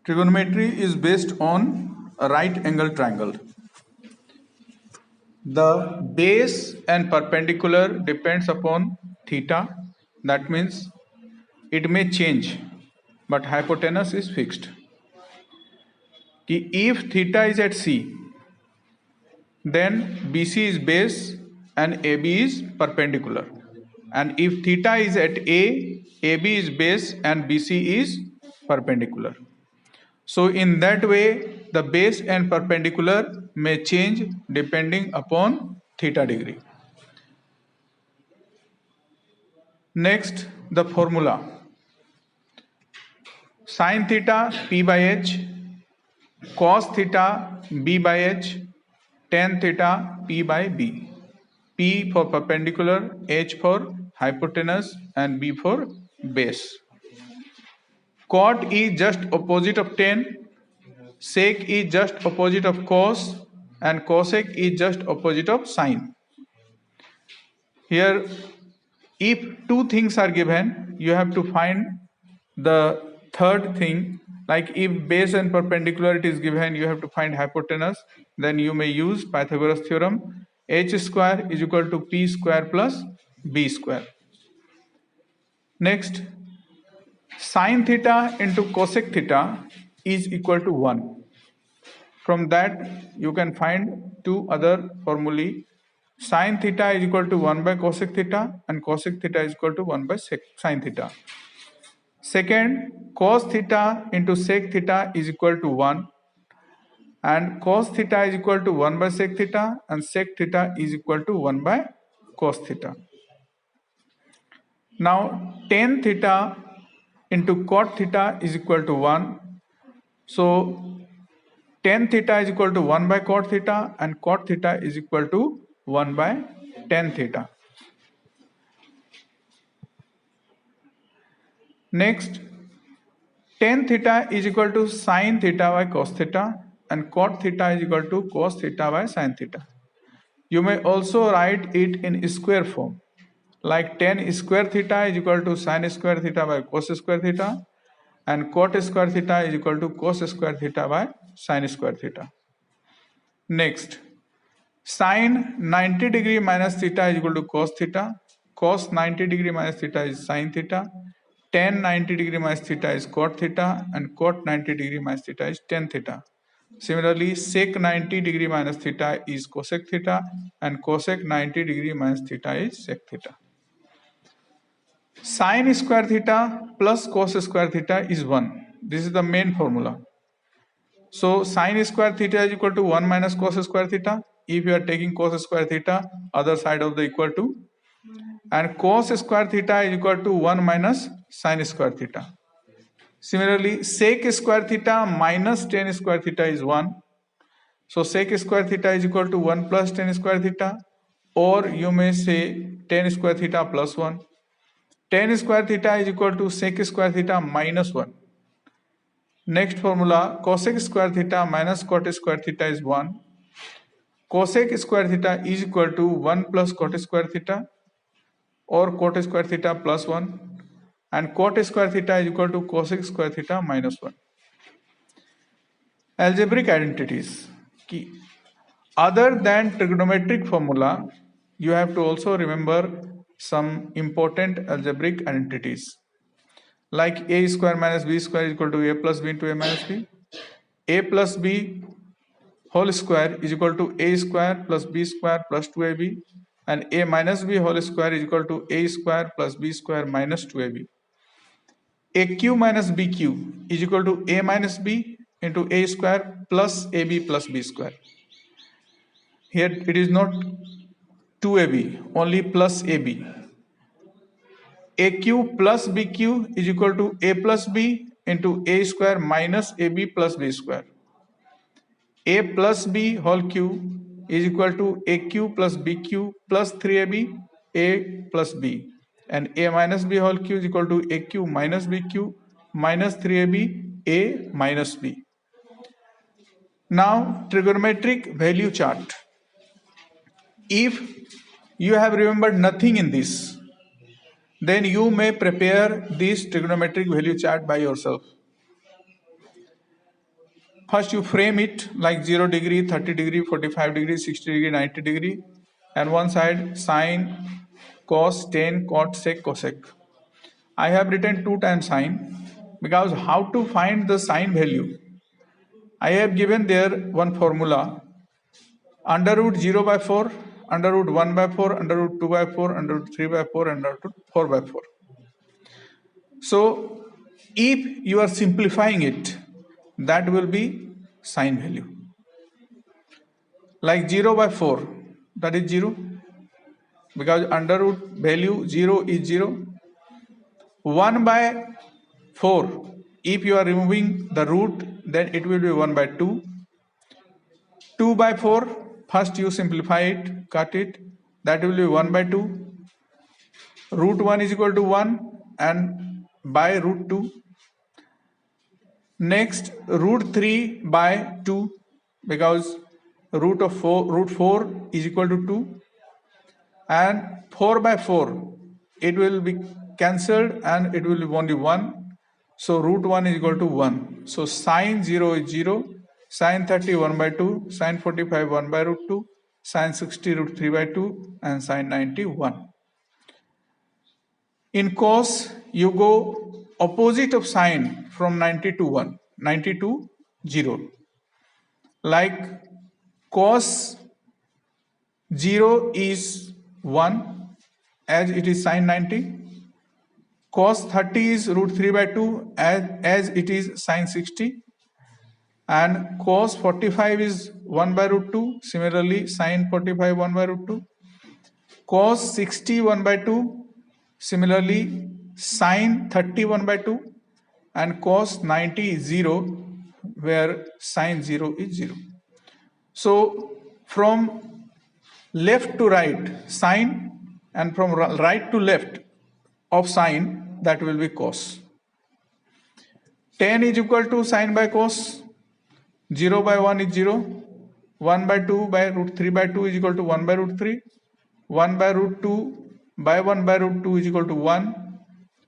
Trigonometry is based on a right angle triangle. The base and perpendicular depends upon theta. That means it may change, but hypotenuse is fixed. If theta is at C, then BC is base and AB is perpendicular. And if theta is at A, AB is base and BC is perpendicular. So in that way, the base and perpendicular may change depending upon theta degree. Next, the formula. Sin theta P by H, cos theta B by H, tan theta P by B. P for perpendicular, H for hypotenuse and B for base. Cot is just opposite of tan, sec is just opposite of cos, and cosec is just opposite of sine. Here, if two things are given, you have to find the third thing. Like if base and perpendicular it is given, you have to find hypotenuse. Then you may use Pythagoras theorem. H square is equal to P square plus B square. Next, sin theta into cosec theta is equal to 1. From that, you can find two other formulae. Sin theta is equal to 1 by cosec theta and cosec theta is equal to 1 by sin theta. Second, cos theta into sec theta is equal to 1 and cos theta is equal to 1 by sec theta and sec theta is equal to 1 by cos theta. Now tan theta into cot theta is equal to 1. So tan theta is equal to 1 by cot theta and cot theta is equal to 1 by tan theta. Next, tan theta is equal to sin theta by cos theta and cot theta is equal to cos theta by sin theta. You may also write it in square form, like tan square theta is equal to sin square theta by cos square theta and cot square theta is equal to cos square theta by sin square theta. Next, sin 90 degree minus theta is equal to cos theta, cos 90 degree minus theta is sin theta, tan 90 degree minus theta is cot theta and cot 90 degree minus theta is tan theta. Similarly, sec 90 degree minus theta is cosec theta and cosec 90 degree minus theta is sec theta. Sin square theta plus cos square theta is 1. This is the main formula. So sin square theta is equal to 1 minus cos square theta. If you are taking cos square theta, other side of the equal to, and cos square theta is equal to 1 minus sin square theta. Similarly, sec square theta minus tan square theta is 1. So sec square theta is equal to 1 plus tan square theta, or you may say tan square theta plus 1. Tan square theta is equal to sec square theta minus 1. Next formula, cosec square theta minus cot square theta is 1. Cosec square theta is equal to 1 plus cot square theta or cot square theta plus 1 and cot square theta is equal to cosec square theta minus 1. Algebraic identities. Other than trigonometric formula, you have to also remember some important algebraic identities. Like a square minus b square is equal to a plus b into a minus b. A plus b whole square is equal to a square plus b square plus 2ab, and a minus b whole square is equal to a square plus b square minus 2ab. AQ minus BQ is equal to a minus b into a square plus ab plus b square. Here it is not 2ab, only plus ab. AQ plus BQ is equal to a plus b into a square minus ab plus b square. A plus b whole cube is equal to AQ plus BQ plus 3ab a plus b, and a minus b whole cube is equal to AQ minus BQ minus 3ab a minus b. Now trigonometric value chart. If you have remembered nothing in this, then you may prepare this trigonometric value chart by yourself. First you frame it like 0 degree, 30 degree, 45 degree, 60 degree, 90 degree, and one side sine, cos, tan, cot, sec, cosec. I have written 2 times sine because how to find the sine value? I have given there one formula, under root 0 by 4, under root 1 by 4, under root 2 by 4, under root 3 by 4, under root 4 by 4. So if you are simplifying it, that will be sine value. Like 0 by 4, that is 0, because under root value 0 is 0. 1 by 4, if you are removing the root, then it will be 1 by 2. 2 by 4, first you simplify it, cut it, that will be 1 by 2. Root 1 is equal to 1 and by root 2. Next, root 3 by 2, because root 4 is equal to 2, and 4 by 4, it will be cancelled and it will be only 1. So root 1 is equal to 1. So sine 0 is 0, sine 30 1 by 2, sine 45 1 by root 2, sine 60 root 3 by 2, and sine 90 1. In cos, you go opposite of sine from 90 to 1, 90 to 0. Like cos 0 is 1 as it is sine 90. Cos 30 is root 3 by 2 as it is sine 60. And cos 45 is 1 by root 2. Similarly, sine 45 1 by root 2. Cos 60 1 by 2. Similarly, sine 30 1 by 2. And cos 90 is 0, where sine 0 is 0. So from left to right sine, and from right to left of sine, that will be cos. Tan is equal to sine by cos. 0 by 1 is 0. 1 by 2 by root 3 by 2 is equal to 1 by root 3. 1 by root 2 by 1 by root 2 is equal to 1.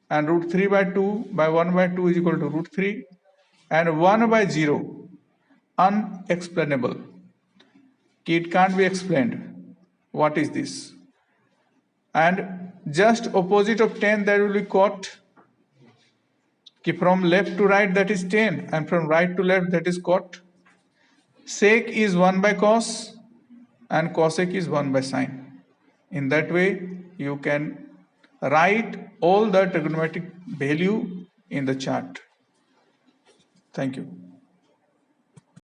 And root 3 by 2 by 1 by 2 is equal to root 3. And 1 by 0, unexplainable. It can't be explained. What is this? And just opposite of tan, there will be cot. From left to right, that is tan, and from right to left, that is cot. Sec is 1 by cos, and cosec is 1 by sine. In that way, you can write all the trigonometric value in the chart. Thank you.